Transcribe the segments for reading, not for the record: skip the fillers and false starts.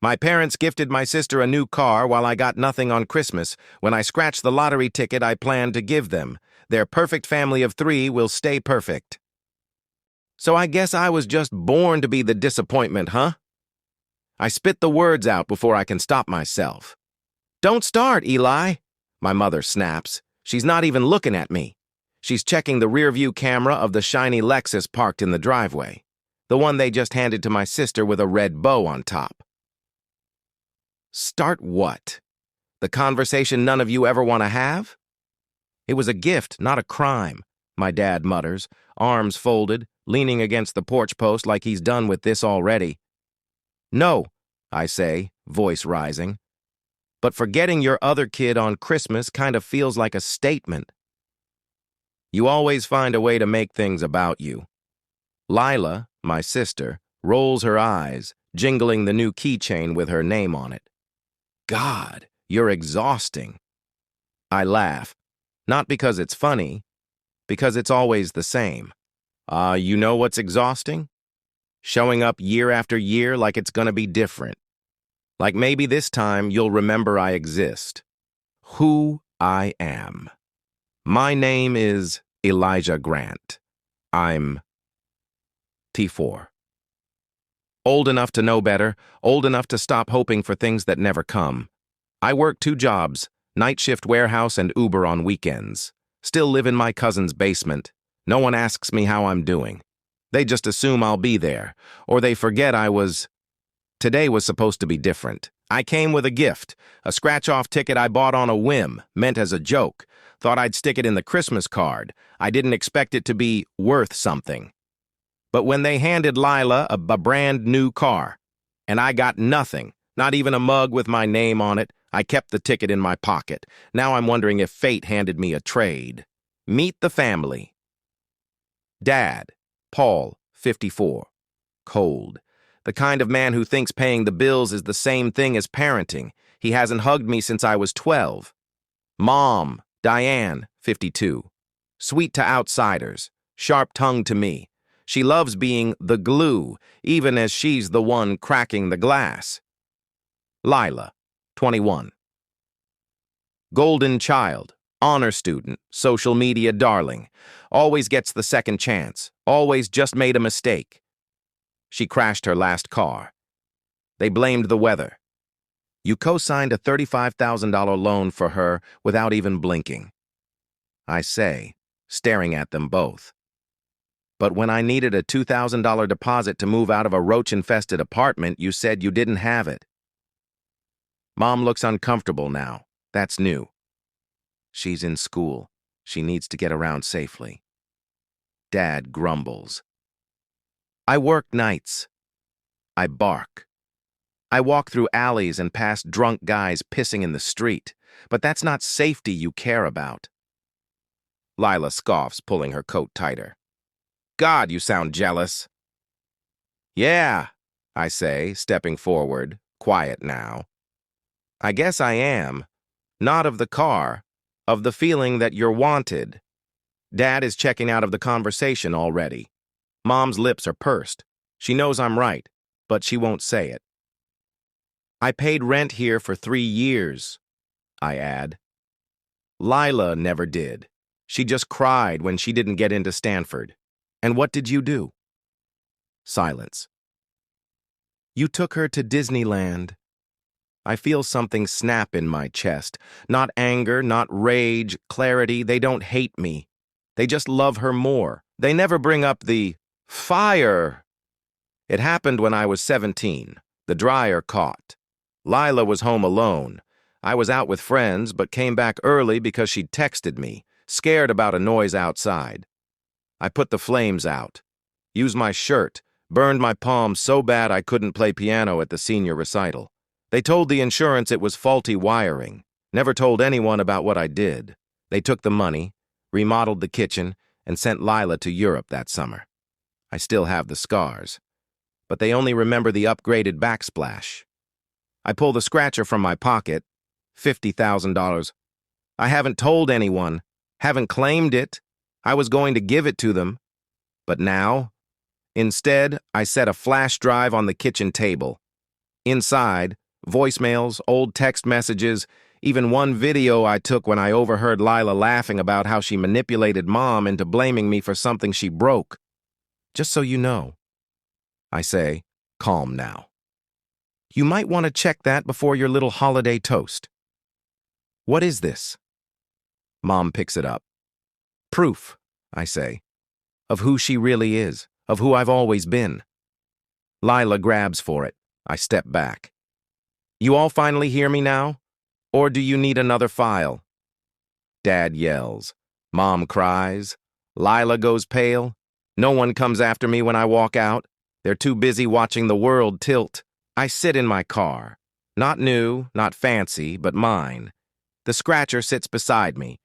My parents gifted my sister a new car while I got nothing on Christmas. When I scratched the lottery ticket I planned to give them. Their perfect family of 3 will stay perfect. So I guess I was just born to be the disappointment, huh? I spit the words out before I can stop myself. Don't start, Eli, my mother snaps. She's not even looking at me. She's checking the rearview camera of the shiny Lexus parked in the driveway. The one they just handed to my sister with a red bow on top. Start what? The conversation none of you ever want to have? It was a gift, not a crime, my dad mutters, arms folded, leaning against the porch post like he's done with this already. No, I say, voice rising. But forgetting your other kid on Christmas kind of feels like a statement. You always find a way to make things about you. Lila, my sister, rolls her eyes, jingling the new keychain with her name on it. God, you're exhausting. I laugh, not because it's funny, because it's always the same. You know what's exhausting? Showing up year after year like it's gonna be different. Like maybe this time you'll remember I exist. Who I am. My name is Elijah Grant. I'm T4. Old enough to know better, old enough to stop hoping for things that never come. I work 2 jobs, night shift warehouse and Uber on weekends. Still live in my cousin's basement. No one asks me how I'm doing. They just assume I'll be there, or they forget Today was supposed to be different. I came with a gift, a scratch-off ticket I bought on a whim, meant as a joke. Thought I'd stick it in the Christmas card. I didn't expect it to be worth something. But when they handed Lila a brand new car, and I got nothing, not even a mug with my name on it, I kept the ticket in my pocket. Now I'm wondering if fate handed me a trade. Meet the family. Dad, Paul, 54. Cold. The kind of man who thinks paying the bills is the same thing as parenting. He hasn't hugged me since I was 12. Mom, Diane, 52. Sweet to outsiders, sharp-tongued to me. She loves being the glue, even as she's the one cracking the glass. Lila, 21. Golden child, honor student, social media darling. Always gets the second chance, always just made a mistake. She crashed her last car. They blamed the weather. You co-signed a $35,000 loan for her without even blinking. I say, staring at them both. But when I needed a $2,000 deposit to move out of a roach-infested apartment, you said you didn't have it. Mom looks uncomfortable now. That's new. She's in school. She needs to get around safely. Dad grumbles. I work nights. I bark. I walk through alleys and past drunk guys pissing in the street, but that's not safety you care about. Lila scoffs, pulling her coat tighter. God, you sound jealous. Yeah, I say, stepping forward, quiet now. I guess I am. Not of the car, of the feeling that you're wanted. Dad is checking out of the conversation already. Mom's lips are pursed. She knows I'm right, but she won't say it. I paid rent here for 3 years, I add. Lila never did. She just cried when she didn't get into Stanford. And what did you do? Silence. You took her to Disneyland. I feel something snap in my chest. Not anger, not rage, clarity. They don't hate me. They just love her more. They never bring up the fire. It happened when I was 17. The dryer caught. Lila was home alone. I was out with friends, but came back early because she'd texted me, scared about a noise outside. I put the flames out, used my shirt, burned my palm so bad I couldn't play piano at the senior recital. They told the insurance it was faulty wiring, never told anyone about what I did. They took the money, remodeled the kitchen, and sent Lila to Europe that summer. I still have the scars, but they only remember the upgraded backsplash. I pull the scratcher from my pocket, $50,000. I haven't told anyone, haven't claimed it. I was going to give it to them. But now, instead, I set a flash drive on the kitchen table. Inside, voicemails, old text messages, even one video I took when I overheard Lila laughing about how she manipulated Mom into blaming me for something she broke. Just so you know, I say, calm now. You might want to check that before your little holiday toast. What is this? Mom picks it up. Proof, I say, of who she really is, of who I've always been. Lila grabs for it. I step back. You all finally hear me now? Or do you need another file? Dad yells. Mom cries. Lila goes pale. No one comes after me when I walk out. They're too busy watching the world tilt. I sit in my car. Not new, not fancy, but mine. The scratcher sits beside me.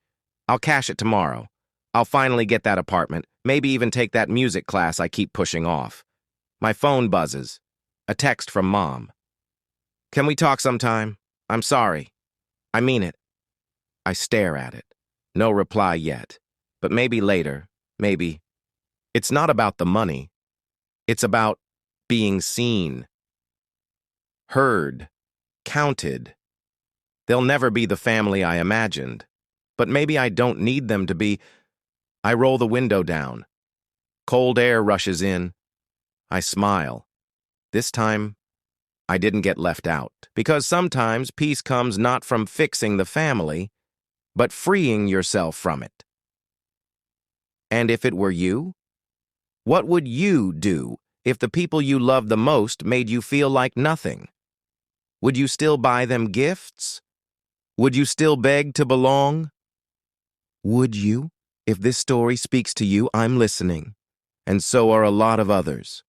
I'll cash it tomorrow. I'll finally get that apartment, maybe even take that music class I keep pushing off. My phone buzzes. A text from Mom. Can we talk sometime? I'm sorry. I mean it. I stare at it. No reply yet. But maybe later. Maybe. It's not about the money. It's about being seen. Heard. Counted. They'll never be the family I imagined. But maybe I don't need them to be. I roll the window down. Cold air rushes in. I smile. This time, I didn't get left out. Because sometimes peace comes not from fixing the family, but freeing yourself from it. And if it were you? What would you do if the people you loved the most made you feel like nothing? Would you still buy them gifts? Would you still beg to belong? Would you? If this story speaks to you, I'm listening. And so are a lot of others.